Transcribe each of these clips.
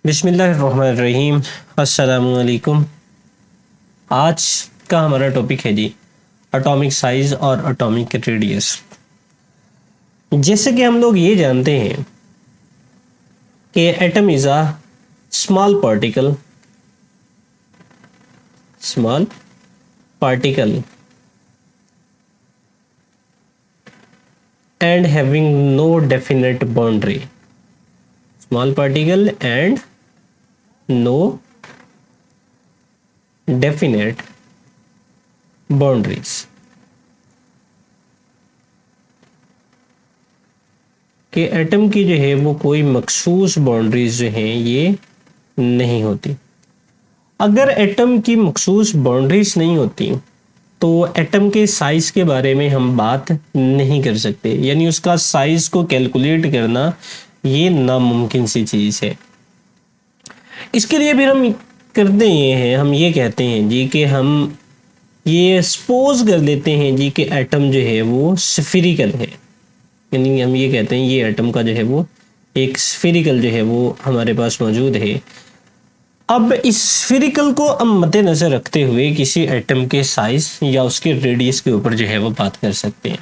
बिस्मिल्लाहिर्रहमानिर्रहीम। अस्सलामुअलैकुम। आज का हमारा टॉपिक है जी एटॉमिक साइज और एटॉमिक रेडियस। जैसे कि हम लोग ये जानते हैं कि atom is a small particle and having no definite boundary. Small particle and no definite boundaries. कि एटम की जो है वो कोई मखसूस बाउंड्रीज जो हैं ये नहीं होती। अगर एटम की मखसूस बाउंड्रीज नहीं होती तो एटम के साइज के बारे में हम बात नहीं कर सकते, यानी उसका साइज को कैलकुलेट करना ये नामुमकिन सी चीज़ है। इसके लिए फिर हम करते ये हैं, हम ये कहते हैं जी कि हम ये सपोज कर लेते हैं जी कि एटम जो है वो स्फेरिकल है, यानी हम ये कहते हैं ये एटम का जो है वो एक स्फेरिकल जो है वो हमारे पास मौजूद है। अब इस स्फेरिकल को हम मद्देनजर रखते हुए किसी एटम के साइज या उसके रेडियस के ऊपर जो है वो बात कर सकते हैं।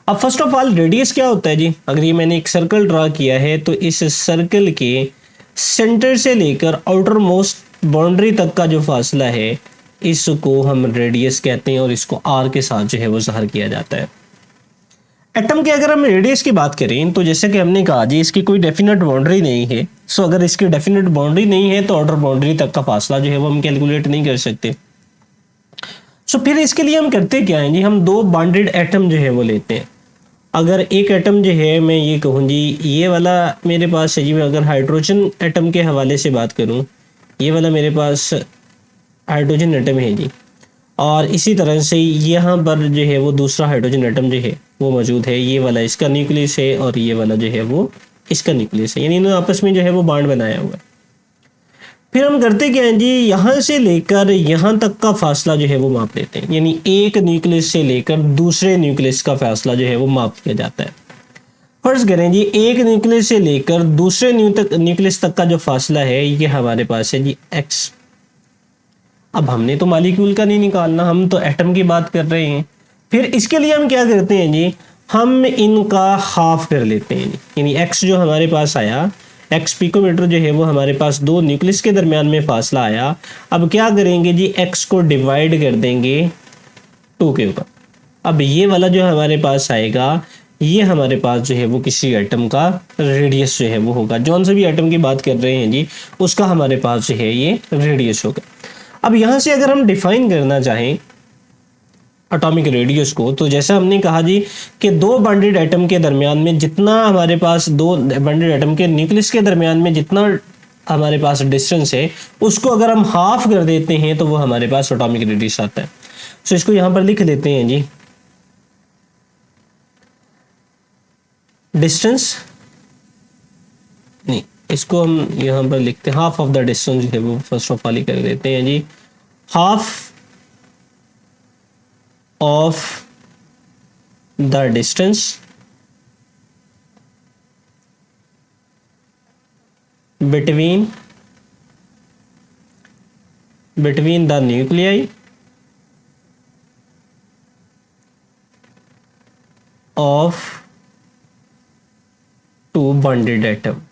अब फर्स्ट ऑफ ऑल रेडियस क्या होता है जी? अगर ये मैंने एक सर्कल ड्रा किया है तो इस सर्कल के सेंटर से लेकर आउटर मोस्ट बाउंड्री तक का जो फासला है इसको हम रेडियस कहते हैं और इसको आर के साथ जो है वो ज़ाहिर किया जाता है। एटम के अगर हम रेडियस की बात करें तो जैसे कि हमने कहा जी इसकी कोई डेफिनेट बाउंड्री नहीं है। सो अगर इसकी डेफिनेट बाउंड्री नहीं है तो आउटर बाउंड्री तक का फासला जो है वो हम कैलकुलेट नहीं कर सकते। सो फिर इसके लिए हम करते क्या हैं जी, हम दो बॉन्डेड एटम जो है वो लेते हैं। अगर एक एटम जो है मैं ये कहूँ जी ये वाला मेरे पास है जी, मैं अगर हाइड्रोजन एटम के हवाले से बात करूँ, ये वाला मेरे पास हाइड्रोजन एटम है जी, और इसी तरह से यहाँ पर जो है वो दूसरा हाइड्रोजन एटम जो है वो मौजूद है। ये वाला इसका न्यूक्लियस है और ये वाला जो है वो इसका न्यूक्लियस है, यानी इन्होंने आपस में जो है वो बॉन्ड बनाया हुआ है। फिर हम करते क्या हैं जी, यहाँ से लेकर यहाँ तक का फासला जो है वो माप लेते हैं, यानी एक न्यूक्लियस से लेकर दूसरे न्यूक्लियस का फासला जो है वो माप किया जाता है। फर्ज करें जी एक न्यूक्लियस से लेकर दूसरे न्यूक्लियस तक का जो फासला है ये हमारे पास है जी एक्स। अब हमने तो मॉलिक्यूल का नहीं निकालना, हम तो एटम की बात कर रहे हैं। फिर इसके लिए हम क्या करते हैं जी, हम इनका हाफ कर लेते हैं, यानी x जो हमारे पास आया, x पिकोमीटर जो है वो हमारे पास दो न्यूक्लियस के दरमियान में फासला आया। अब क्या करेंगे जी, x को डिवाइड कर देंगे 2 के ऊपर। अब ये वाला जो हमारे पास आएगा ये हमारे पास जो है वो किसी एटम का रेडियस जो है वो होगा। जौन से भी एटम की बात कर रहे हैं जी उसका हमारे पास जो है ये रेडियस होगा। अब यहाँ से अगर हम डिफाइन करना चाहें एटॉमिक रेडियस को, तो जैसा हमने कहा जी कि दो बॉन्डेड एटम के दरमियान में जितना हमारे पास, दो बॉन्डेड एटम के न्यूक्लियस के दरमियान में जितना हमारे पास डिस्टेंस है उसको अगर हम हाफ कर देते हैं तो वो हमारे पास एटॉमिक रेडियस आता है। सो इसको यहाँ पर लिख लेते हैं जी, डिस्टेंस नहीं, इसको हम यहाँ पर लिखते हैं हाफ ऑफ द डिस्टेंस जो है वो फर्स्ट ऑफ ऑल ही कर देते हैं जी, half of the distance between the nuclei of two bonded atom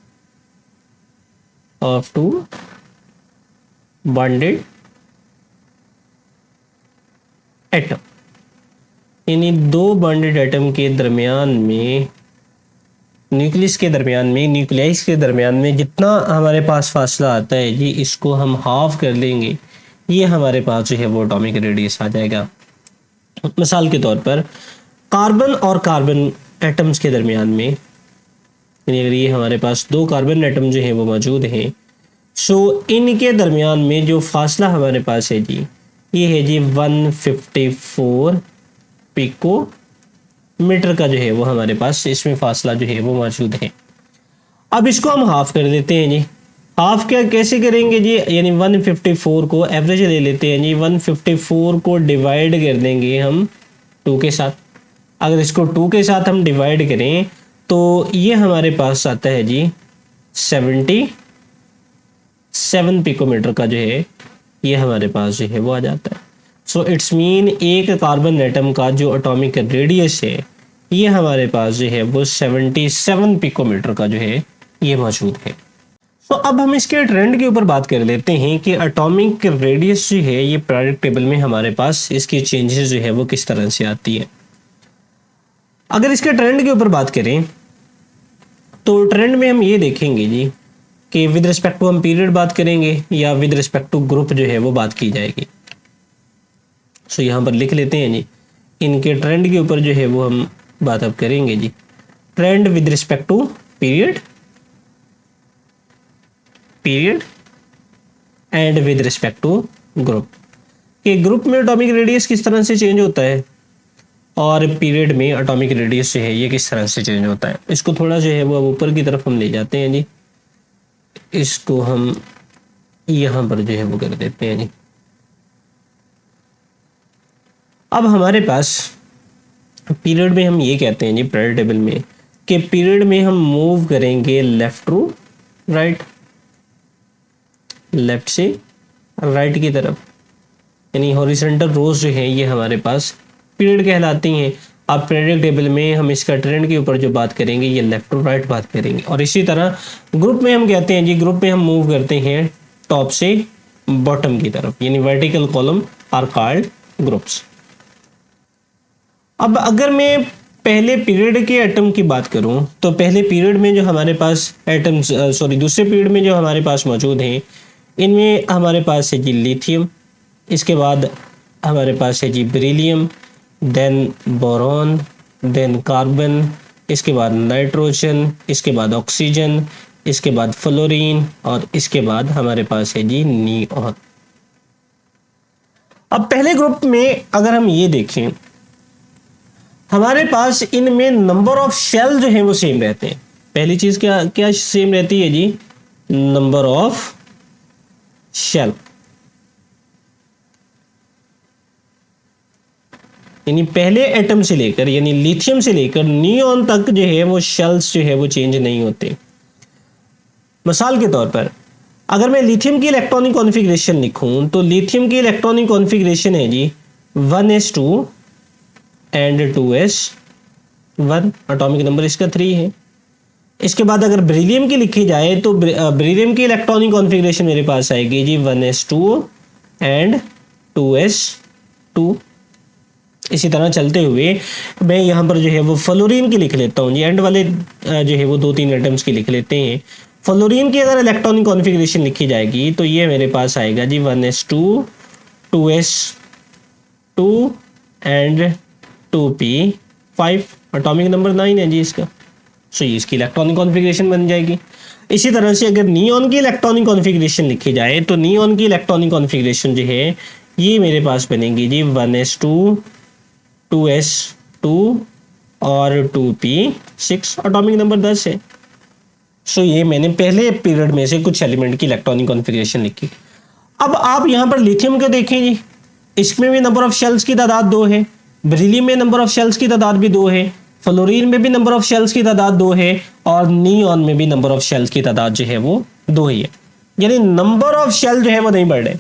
यानी दो बॉन्डेड एटम के दरमियान में, न्यूक्लियस के दरमियान में, न्यूक्लियस के दरमियान में जितना हमारे पास फासला आता है जी इसको हम हाफ कर लेंगे, ये हमारे पास जो है वो एटॉमिक रेडियस आ जाएगा। मिसाल के तौर पर कार्बन और कार्बन एटम्स के दरमियान में, यानी अगर ये हमारे पास दो कार्बन एटम जो है वो मौजूद हैं, सो इनके दरमियान में जो फासला हमारे पास है जी ये है जी 154 पिकोमीटर का जो है वो हमारे पास इसमें फासला जो है वो मौजूद है। अब इसको हम हाफ कर देते हैं जी। हाफ क्या कैसे करेंगे जी, यानी 154 को एवरेज ले लेते हैं जी, 154 को डिवाइड कर देंगे हम 2 के साथ। अगर इसको 2 के साथ हम डिवाइड करें तो ये हमारे पास आता है जी 70 7 पिकोमीटर का जो है ये हमारे पास जो है वो आ जाता है। सो इट्स मीन एक कार्बन एटम का जो एटॉमिक रेडियस है ये हमारे पास जो है वो 77 पिकोमीटर का जो है ये मौजूद है। तो अब हम इसके ट्रेंड के ऊपर बात कर लेते हैं कि एटॉमिक रेडियस जो है ये पीरियोडिक टेबल में हमारे पास इसकी चेंजेस जो है वो किस तरह से आती है। अगर इसके ट्रेंड के ऊपर बात करें तो ट्रेंड में हम ये देखेंगे जी कि विद रिस्पेक्ट टू हम पीरियड बात करेंगे या विद रिस्पेक्ट टू ग्रुप जो है वो बात की जाएगी। सो यहाँ पर लिख लेते हैं जी, इनके ट्रेंड के ऊपर जो है वो हम बात अब करेंगे जी। Trend with respect to period and with respect to group, कि ग्रुप में एटॉमिक रेडियस किस तरह से चेंज होता है और पीरियड में एटॉमिक रेडियस जो है ये किस तरह से चेंज होता है। इसको थोड़ा जो है वो अब ऊपर की तरफ हम ले जाते हैं जी, इसको हम यहाँ पर जो है वो कर देते हैं जी। अब हमारे पास पीरियड में हम ये कहते हैं जी पीरियड टेबल में कि पीरियड में हम मूव करेंगे लेफ्ट टू राइट, लेफ्ट से राइट की तरफ, यानी हॉरिजॉन्टल रोज जो है ये हमारे पास पीरियड कहलाती हैं। अब पीरियडिक टेबल में हम इसका ट्रेंड के ऊपर जो बात करेंगे ये लेफ्ट टू राइट बात करेंगे। और इसी तरह ग्रुप में हम कहते हैं जी, ग्रुप में हम मूव करते हैं टॉप से बॉटम की तरफ, यानी vertical column are called groups. अब अगर मैं पहले पीरियड के एटम की बात करूं तो पहले पीरियड में जो हमारे पास एटम्स दूसरे पीरियड में जो हमारे पास मौजूद हैं इनमें हमारे पास है जी लिथियम, इसके बाद हमारे पास है जी beryllium, then boron, then carbon, इसके बाद नाइट्रोजन, इसके बाद ऑक्सीजन, इसके बाद फ्लोरीन और इसके बाद हमारे पास है जी नियॉन। अब पहले ग्रुप में अगर हम ये देखें हमारे पास इनमें नंबर ऑफ शेल जो है वो सेम रहते हैं। पहली चीज क्या क्या सेम रहती है जी, नंबर ऑफ शेल, यानी पहले एटम से लेकर यानी लिथियम से लेकर नियॉन तक जो है वो शेल्स जो है वो चेंज नहीं होते। मिसाल के तौर पर अगर मैं लिथियम की इलेक्ट्रॉनिक कॉन्फ़िगरेशन लिखूं तो लिथियम की इलेक्ट्रॉनिक कॉन्फ़िगरेशन है जी 1s2 and 2s1, atomic number इसका 3 है। इसके बाद अगर बेरिलियम की लिखी जाए तो बेरिलियम की इलेक्ट्रॉनिक कॉन्फ़िगरेशन मेरे पास आएगी जी 1s2 एंड 2s2। इसी तरह चलते हुए मैं यहाँ पर जो है वो फ्लोरीन की लिख लेता हूँ जी, एंड वाले जो है वो 2-3 एटम्स की लिख लेते हैं। फ्लोरीन की अगर इलेक्ट्रॉनिक कॉन्फ़िगरेशन लिखी जाएगी तो ये मेरे पास आएगा जी 1s2 2s2 and 2p5, atomic number 9 है जी इसका। सो इसकी इलेक्ट्रॉनिक कॉन्फ़िगरेशन बन जाएगी। इसी तरह से अगर नियॉन की इलेक्ट्रॉनिक कॉन्फ़िगरेशन लिखी जाए तो नियॉन की इलेक्ट्रॉनिक कॉन्फ़िगरेशन जो है ये मेरे पास बनेगी जी 1s2 2s2 और 2p6, एटॉमिक नंबर 10 है। सो ये मैंने पहले पीरियड में से कुछ एलिमेंट की इलेक्ट्रॉनिक कॉन्फ़िगरेशन लिखी। अब आप यहाँ पर लिथियम को देखें जी, इसमें भी नंबर ऑफ शेल्स की तादाद 2 है, बेरिलियम में नंबर ऑफ शेल्स की तादाद भी 2 है, फ्लोरीन में भी नंबर ऑफ शेल्स की तादाद 2 है और नियॉन में भी नंबर ऑफ शेल्स की तादाद जो है वो 2 ही है। यानी नंबर ऑफ शेल जो है वो नहीं बढ़ रहे,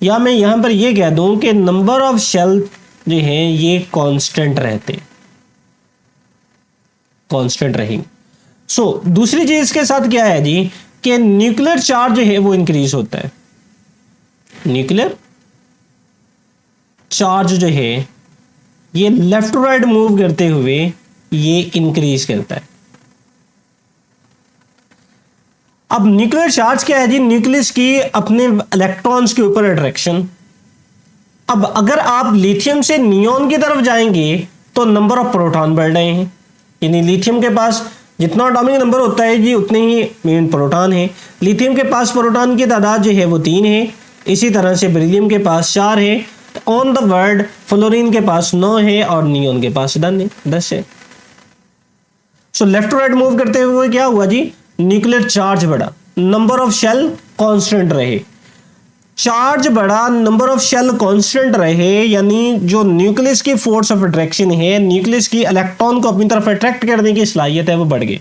या मैं यहाँ पर ये कह दूं कि नंबर ऑफ शेल जो है ये कांस्टेंट रहते, कांस्टेंट रहेंगे। सो दूसरी चीज के साथ क्या है जी कि न्यूक्लियर चार्ज जो है वो इंक्रीज होता है। न्यूक्लियर चार्ज जो है ये लेफ्ट टू राइट मूव करते हुए ये इंक्रीज करता है। अब न्यूक्लियर चार्ज क्या है जी, न्यूक्लियस की अपने इलेक्ट्रॉन्स के ऊपर अट्रैक्शन। अब अगर आप लिथियम से नियॉन की तरफ जाएंगे तो नंबर ऑफ प्रोटॉन बढ़ रहे हैं, यानी लिथियम के पास जितना एटॉमिक नंबर होता है जी उतने ही प्रोटॉन है। लिथियम के पास प्रोटॉन की तादाद जो है वो 3 है। इसी तरह से बेरिलियम के पास 4 है। ऑन द वर्ड फ्लोरीन के पास 9 है और नियॉन के पास 10 है। So left to right move करते हुए क्या हुआ जी, न्यूक्लियर चार्ज बढ़ा, नंबर ऑफ शेल कांस्टेंट रहे। चार्ज बढ़ा, नंबर ऑफ शेल कांस्टेंट रहे, यानी जो न्यूक्लियस की फोर्स ऑफ अट्रैक्शन है, न्यूक्लियस की इलेक्ट्रॉन को अपनी तरफ अट्रैक्ट करने की सलाहियत है वो बढ़ गई।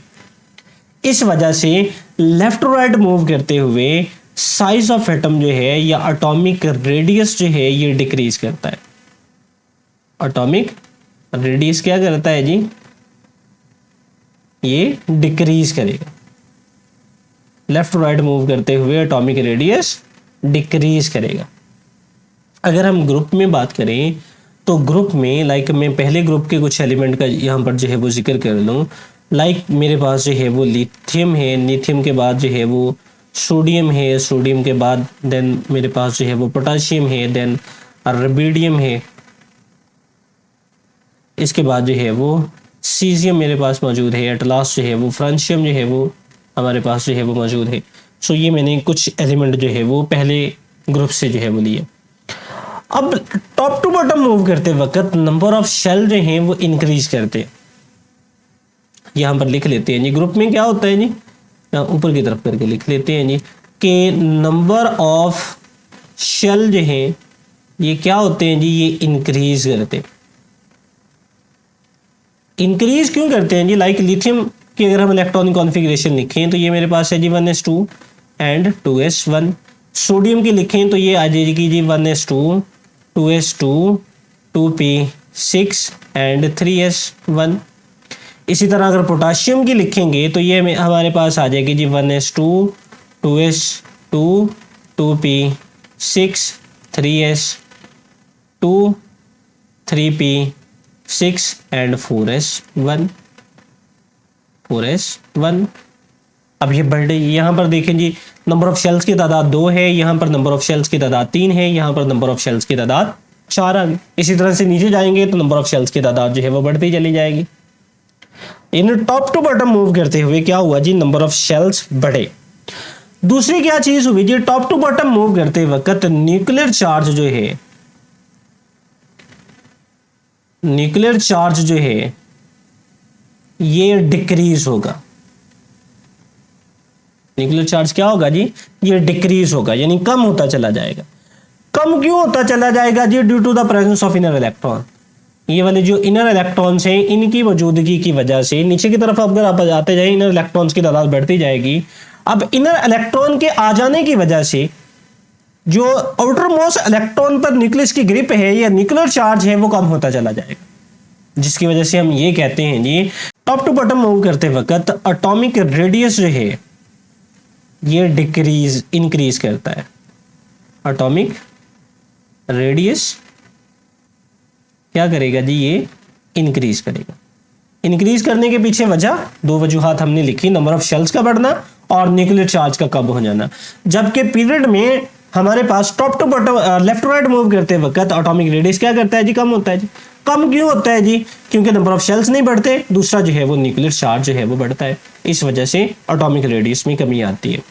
इस वजह से लेफ्ट टू राइट मूव करते हुए साइज ऑफ एटम जो है या एटॉमिक रेडियस जो है ये डिक्रीज करता है। एटॉमिक रेडियस क्या करता है जी, ये डिक्रीज करेगा। लेफ्ट टू राइट मूव करते हुए एटॉमिक रेडियस डिक्रीज करेगा। अगर हम ग्रुप में बात करें तो ग्रुप में लाइक मैं पहले ग्रुप के कुछ एलिमेंट का यहाँ पर जो है वो जिक्र कर लूँ। लाइक मेरे पास जो है वो लिथियम है, लिथियम के बाद जो है वो सोडियम है, सोडियम के बाद देन मेरे पास जो है वो पोटाशियम है, देन रुबिडियम है, इसके बाद जो है वो सीजियम मेरे पास मौजूद है, एट लास्ट जो है वो फ्रांशियम जो है वो हमारे पास जो है वो मौजूद है। सो ये मैंने कुछ एलिमेंट जो है वो पहले ग्रुप से जो है वो लिए। अब टॉप टू बॉटम मूव करते वक्त नंबर ऑफ शेल जो हैं वो इंक्रीज करते हैं। यहाँ पर लिख लेते हैं जी, ग्रुप में क्या होता है जी, ऊपर की तरफ करके लिख लेते हैं जी कि नंबर ऑफ शेल जो हैं ये क्या होते हैं जी, ये इंक्रीज करते हैं। इंक्रीज क्यों करते हैं जी, लाइक लिथियम की अगर हम इलेक्ट्रॉनिक कॉन्फ़िगरेशन लिखें तो ये मेरे पास है जी 1s2 एंड 2s1। सोडियम की लिखें तो ये आ जाएगी जी 1s2 2s2 2p6 and 3s1। इसी तरह अगर पोटाशियम की लिखेंगे तो ये हमारे पास आ जाएगी जी 1s2 2s2 2p6 3s2 3p6 and 4s1 4s1। अब ये बर्थडे यहाँ पर देखें जी, नंबर ऑफ शेल्स की तादाद 2 है, यहाँ पर नंबर ऑफ शेल्स की तादाद 3 है, यहाँ पर नंबर ऑफ शेल्स की तादाद 4 आ गई। इसी तरह से नीचे जाएंगे तो नंबर ऑफ शेल्स की तादाद जो है वो बढ़ती चली जाएगी। इन टॉप टू बॉटम मूव करते हुए क्या हुआ जी, नंबर ऑफ शेल्स बढ़े। दूसरी क्या चीज हुई जी, टॉप टू बॉटम मूव करते वक्त न्यूक्लियर चार्ज जो है, न्यूक्लियर चार्ज जो है ये डिक्रीज होगा। न्यूक्लियर चार्ज क्या होगा जी, ये डिक्रीज होगा, यानी कम होता चला जाएगा। कम क्यों होता चला जाएगा जी, due to the presence of inner electron. ये वाले जो इनर इलेक्ट्रॉन्स हैं इनकी मौजूदगी की वजह से नीचे की तरफ अगर आप जाते जाए इनर इलेक्ट्रॉन्स की तादाद बढ़ती जाएगी। अब इनर इलेक्ट्रॉन के आ जाने की वजह से जो आउटर मोस्ट इलेक्ट्रॉन पर न्यूक्लियस की ग्रिप है या न्यूक्लियर चार्ज है वो कम होता चला जाएगा, जिसकी वजह से हम ये कहते हैं जी टॉप टू बॉटम मूव करते वक्त एटॉमिक रेडियस जो है ये डिक्रीज इंक्रीज करता है। एटॉमिक रेडियस क्या करेगा जी, ये इंक्रीज करेगा। इंक्रीज करने के पीछे वजह 2 वजूहात हमने लिखी, नंबर ऑफ शेल्स का बढ़ना और न्यूक्लियर चार्ज का कम हो जाना। जबकि पीरियड में हमारे पास top to bottom left to right move करते वक्त एटॉमिक रेडियस क्या करता है जी, कम होता है जी। कम क्यों होता है जी, क्योंकि नंबर ऑफ शेल्स नहीं बढ़ते, दूसरा जो है वो न्यूक्लियर चार्ज जो है वो बढ़ता है, इस वजह से एटॉमिक रेडियस में कमी आती है।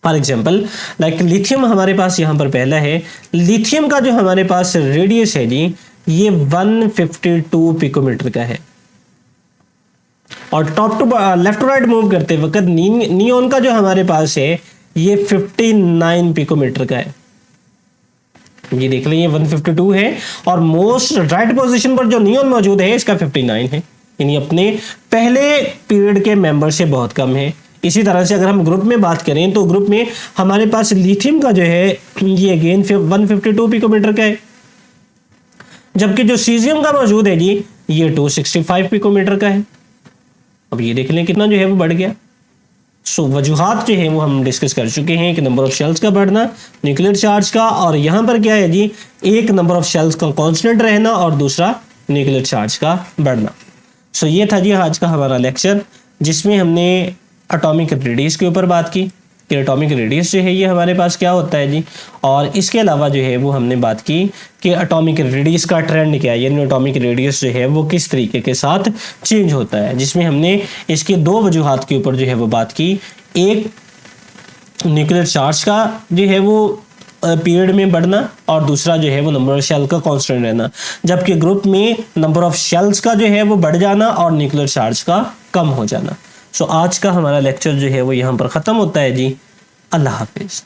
फॉर एग्जाम्पल लाइक लिथियम हमारे पास यहाँ पर पहला है, लिथियम का जो हमारे पास रेडियस है जी ये 152 पिकोमीटर का है, और top to left to right move करते वक्त नियोन का जो हमारे पास है ये 59 पिकोमीटर का है। ये देख लें, ये 152 है और मोस्ट राइट पोजीशन पर जो नियोन मौजूद है इसका 59 है, यानी अपने पहले पीरियड के मेंबर से बहुत कम है। इसी तरह से अगर हम ग्रुप में बात करें तो ग्रुप में हमारे पास लिथियम का जो है ये अगेन 152 पिकोमीटर का है, जबकि जो सीजियम का मौजूद है जी ये 265 पिकोमीटर का है। अब ये देख लें कितना जो है वो बढ़ गया। सो वजूहात जो है वो हम डिस्कस कर चुके हैं कि नंबर ऑफ शेल्स का बढ़ना, न्यूक्लियर चार्ज का, और यहाँ पर क्या है जी, एक नंबर ऑफ शेल्स का कांस्टेंट रहना और दूसरा न्यूक्लियर चार्ज का बढ़ना। सो ये था जी आज का हमारा लेक्चर, जिसमें हमने एटॉमिक रेडियस के ऊपर बात की कि एटॉमिक रेडियस जो है ये हमारे पास क्या होता है जी, और इसके अलावा जो है वो हमने बात की कि एटॉमिक रेडियस का ट्रेंड क्या है, यानी एटॉमिक रेडियस जो है वो किस तरीके के साथ चेंज होता है, जिसमें हमने इसके 2 वजूहात के ऊपर जो है वो बात की। एक न्यूक्लियर चार्ज का जो है वो पीरियड में बढ़ना और दूसरा जो है वो नंबर ऑफ शेल का कांस्टेंट रहना, जबकि ग्रुप में नंबर ऑफ शेल्स का जो है वो बढ़ जाना और न्यूक्लियर चार्ज का कम हो जाना। सो आज का हमारा लेक्चर जो है वो यहाँ पर ख़त्म होता है जी। अल्लाह हाफिज़।